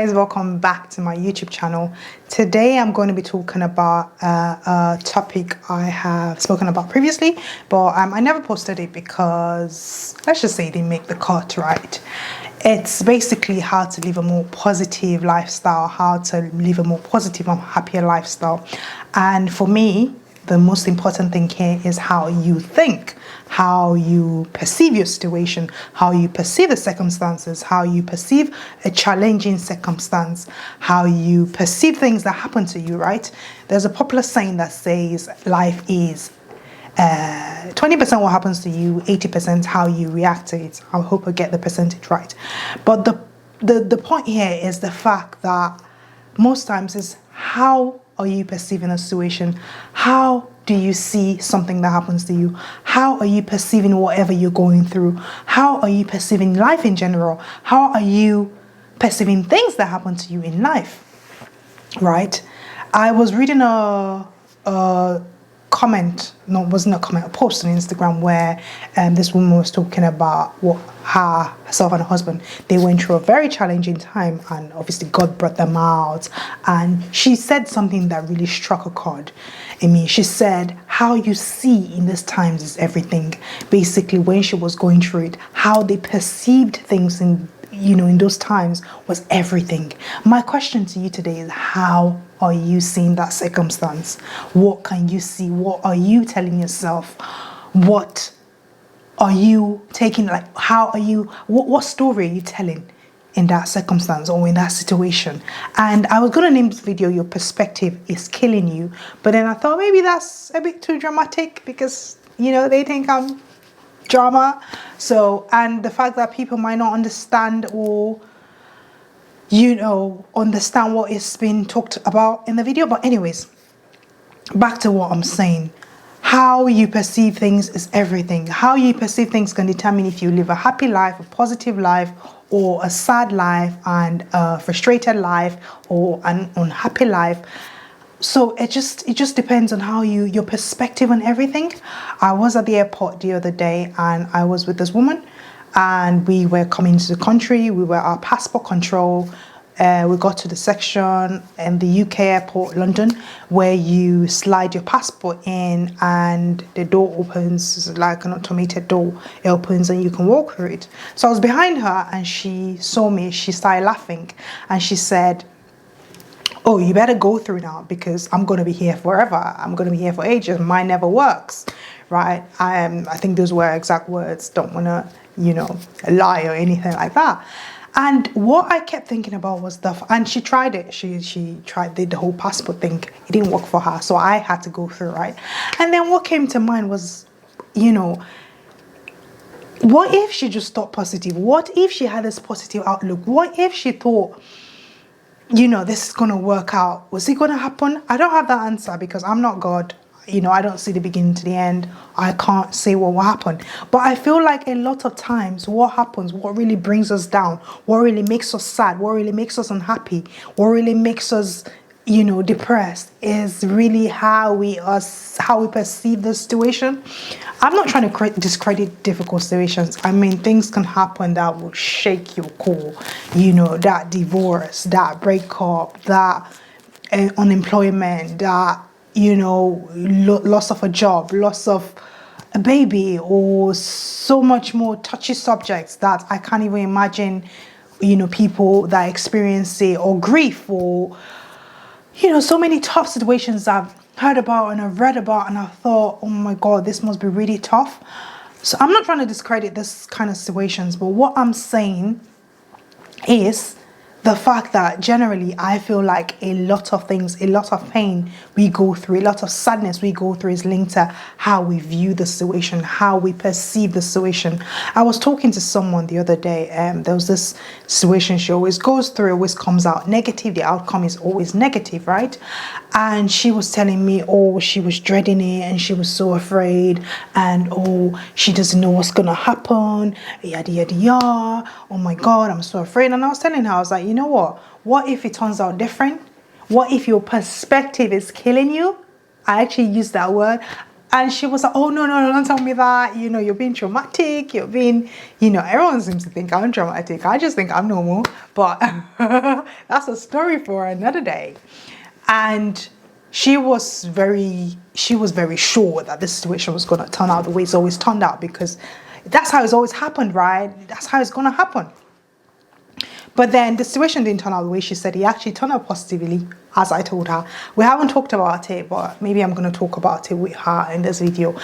guys, welcome back to my YouTube channel. Today I'm going to be talking about a topic I have spoken about previously, but I never posted it because let's just say it didn't make the cut, right? It's basically how to live a more positive lifestyle, how to live a more positive and happier lifestyle. And for me, the most important thing here is how you think, how you perceive your situation, how you perceive the circumstances, how you perceive a challenging circumstance, how you perceive things that happen to you, right? There's a popular saying that says life is 20% what happens to you, 80% how you react to it. I hope I get the percentage right. But the point here is the fact that most times is how are you perceiving a situation? How do you see something that happens to you? How are you perceiving whatever you're going through? How are you perceiving life in general? How are you perceiving things that happen to you in life? Right? I was reading a comment, no, it wasn't a comment, a post on Instagram where this woman was talking about what herself and her husband, they went through a very challenging time, and obviously God brought them out. And she said something that really struck a chord in me. She said, how you see in these times is everything. Basically, when she was going through it, how they perceived things in those times was everything. My question to you today is, how are you seeing that circumstance? What can you see? What are you telling yourself? What are you taking, what story are you telling in that circumstance or in that situation? And I was going to name this video, Your Perspective is Killing You. But then I thought maybe that's a bit too dramatic because, they think I'm drama. So, and the fact that people might not understand or understand what is being talked about in the video. But anyways, back to what I'm saying. How you perceive things is everything. How you perceive things can determine if you live a happy life, a positive life, or a sad life and a frustrated life or an unhappy life. So it just depends on how your perspective on everything. I was at the airport the other day and I was with this woman and we were coming to the country. We were at passport control. We got to the section in the UK airport, London, where you slide your passport in and the door opens. It's like an automated door. It opens and you can walk through it. So I was behind her and she saw me. She started laughing and she said, oh, you better go through now because I'm going to be here forever. I'm going to be here for ages. Mine never works, right? I think those were exact words. Don't want to, lie or anything like that. And what I kept thinking about was and she tried it. She tried the whole passport thing. It didn't work for her. So I had to go through, right? And then what came to mind was, what if she just thought positive? What if she had this positive outlook? What if she thought, this is going to work out? Was it going to happen? I don't have that answer because I'm not God. I don't see the beginning to the end. I can't say what will happen. But I feel like a lot of times what happens, what really brings us down, what really makes us sad, what really makes us unhappy, what really makes us, depressed is really how we perceive the situation. I'm not trying to discredit difficult situations. I mean, things can happen that will shake your core. That divorce, that breakup, that unemployment, that loss of a job, loss of a baby, or so much more touchy subjects that I can't even imagine, people that experience it, or grief, or, so many tough situations I've heard about and I've read about and I thought, oh my God, this must be really tough. So I'm not trying to discredit this kind of situations, but what I'm saying is the fact that generally I feel like a lot of things, a lot of pain we go through, a lot of sadness we go through is linked to how we view the situation, how we perceive the situation. I was talking to someone the other day, there was this situation she always goes through, always comes out negative. The outcome is always negative, right? And she was telling me, oh, she was dreading it and she was so afraid and oh, she doesn't know what's going to happen, yada, yada, yada. Oh my God, I'm so afraid. And I was telling her, I was like, you know what if it turns out different? What if your perspective is killing you? I actually used that word. And she was like, oh, no, don't tell me that. You know, you're being traumatic. You're being, everyone seems to think I'm traumatic. I just think I'm normal. But that's a story for another day. And she was very sure that this situation was going to turn out the way it's always turned out, because that's how it's always happened, right? That's how it's going to happen. But then the situation didn't turn out the way she said. It actually turned out positively, as I told her. We haven't talked about it, but maybe I'm going to talk about it with her in this video.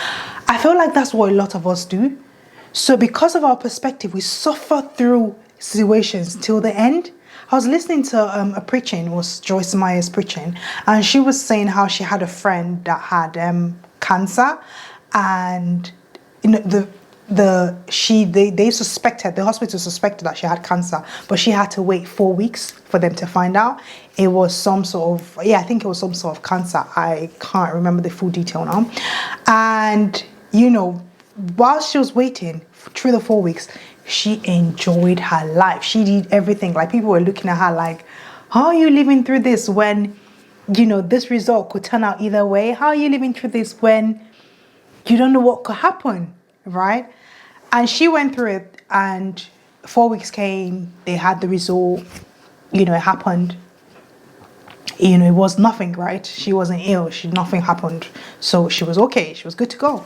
I feel like that's what a lot of us do. So because of our perspective, we suffer through situations till the end. I was listening to a preaching, it was Joyce Meyer's preaching, and she was saying how she had a friend that had cancer, and they suspected, the hospital suspected that she had cancer, but she had to wait 4 weeks for them to find out. It was some sort of, I think it was some sort of cancer. I can't remember the full detail now. And, while she was waiting through the 4 weeks, she enjoyed her life. She did everything. Like, people were looking at her like, how are you living through this when, this result could turn out either way? How are you living through this when you don't know what could happen, right? And she went through it, and 4 weeks came, they had the result, it happened. It was nothing, right? She wasn't ill, nothing happened. So she was okay, she was good to go.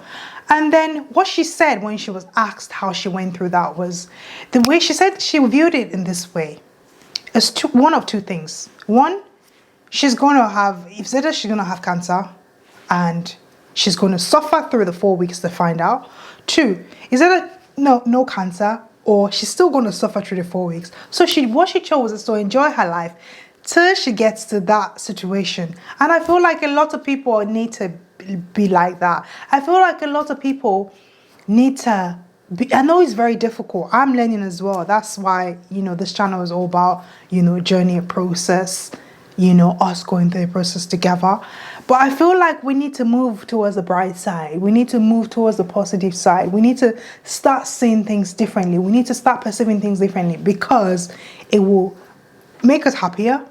And then what she said when she was asked how she went through that was, the way she said she viewed it in this way. It's one of two things. One, she's going to have cancer, and she's going to suffer through the 4 weeks to find out. Two, is that no cancer, or she's still going to suffer through the 4 weeks. So what she chose is to enjoy her life till she gets to that situation. And I feel like a lot of people need to be like that. I feel like a lot of people need to be, I know it's very difficult. I'm learning as well. That's why, this channel is all about, journey and process, us going through the process together. But I feel like we need to move towards the bright side. We need to move towards the positive side. We need to start seeing things differently. We need to start perceiving things differently, because it will make us happier,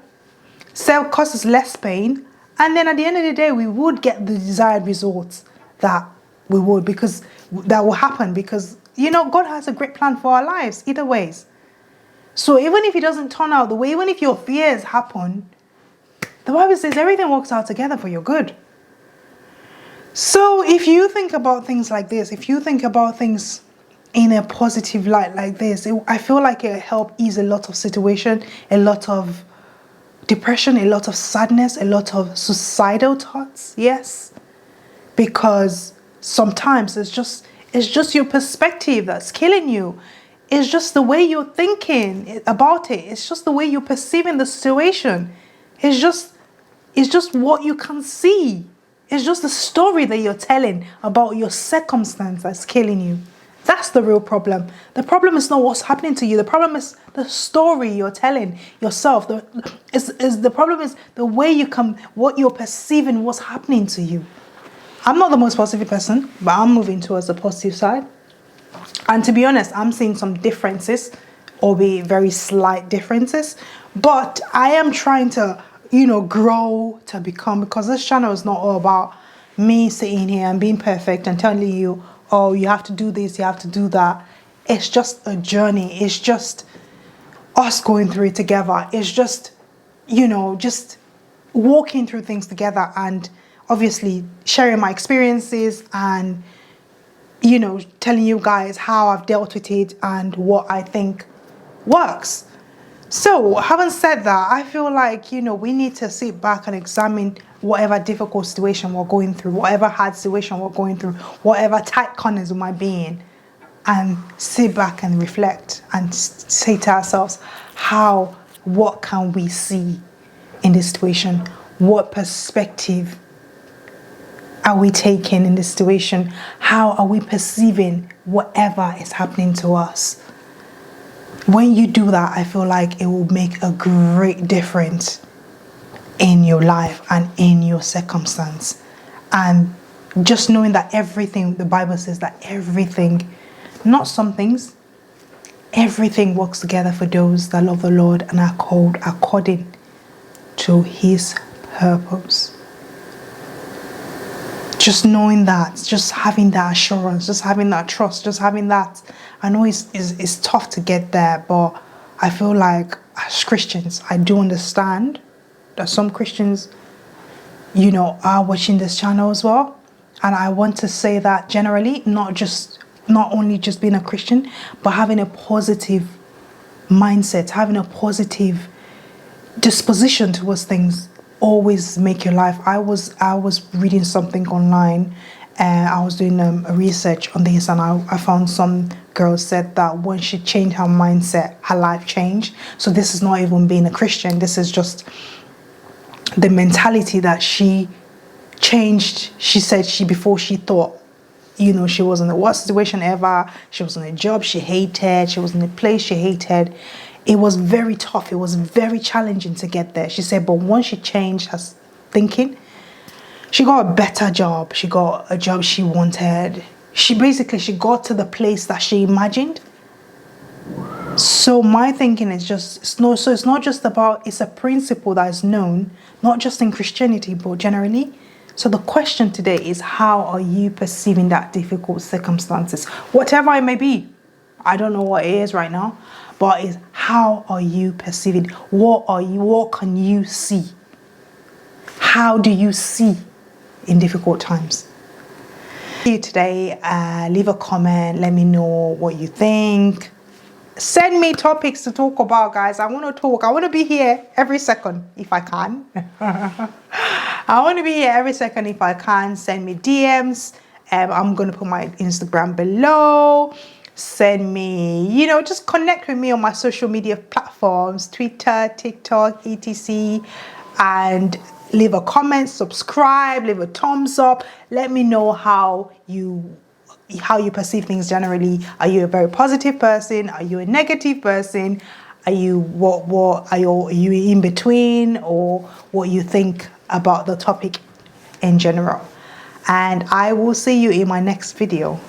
cause us less pain, and then at the end of the day, we would get the desired results that we would, because that will happen, because, God has a great plan for our lives either ways. So even if it doesn't turn out the way, even if your fears happen, the Bible says everything works out together for your good. So if you think about things like this, if you think about things in a positive light like this, I feel like it'll help ease a lot of situation, a lot of depression, a lot of sadness, a lot of suicidal thoughts. Yes, because sometimes it's just your perspective that's killing you. It's just the way you're thinking about it. It's just the way you're perceiving the situation. It's just what you can see. It's just the story that you're telling about your circumstance that's killing you. That's the real problem. The problem is not what's happening to you. The problem is the story you're telling yourself. The problem is the way what you're perceiving, what's happening to you. I'm not the most positive person, but I'm moving towards the positive side. And to be honest, I'm seeing some differences, albeit very slight differences. But I am trying to, grow to become, because this channel is not all about me sitting here and being perfect and telling you, oh, you have to do this, you have to do that. It's just a journey. It's just us going through it together. It's just, just walking through things together, and obviously sharing my experiences and, telling you guys how I've dealt with it and what I think works. So having said that, I feel like, we need to sit back and examine whatever difficult situation we're going through, whatever hard situation we're going through, whatever tight corners we might be in, and sit back and reflect and say to ourselves, what can we see in this situation? What perspective are we taking in this situation? How are we perceiving whatever is happening to us? When you do that, I feel like it will make a great difference in your life and in your circumstance. And just knowing that everything, the Bible says that everything, not some things, everything works together for those that love the Lord and are called according to his purpose. just knowing that, just having that assurance, just having that trust, just having that. I know it's tough to get there, but I feel like as Christians, I do understand that some Christians, you know, are watching this channel as well. And I want to say that generally, not only just being a Christian, but having a positive mindset, having a positive disposition towards things always make your life. I was reading something online, and I was doing a research on this, and I found some girl said that when she changed her mindset, her life changed. So this is not even being a Christian, this is just the mentality that she changed. She said before she thought, you know, she was in the worst situation ever. She was in a job she hated. She was in a place she hated. It was very tough. It was very challenging to get there. She said, but once she changed her thinking, she got a better job. She got a job she wanted. She got to the place that she imagined. So my thinking is it's not just about, it's a principle that is known, not just in Christianity, but generally. So the question today is, how are you perceiving that difficult circumstances? Whatever it may be. I don't know what it is right now, but it's how are you perceiving? What can you see? How do you see in difficult times? Today, leave a comment, let me know what you think. Send me topics to talk about, guys. I want to talk. I want to be here every second if I can. I want to be here every second if I can. Send me DMs. I'm going to put my Instagram below. Send me, you know, just connect with me on my social media platforms, Twitter, TikTok, etc. And leave a comment, subscribe, leave a thumbs up. Let me know how you perceive things generally. Are you a very positive person? Are you a negative person? Are you are you in between, or what you think about the topic in general? And I will see you in my next video.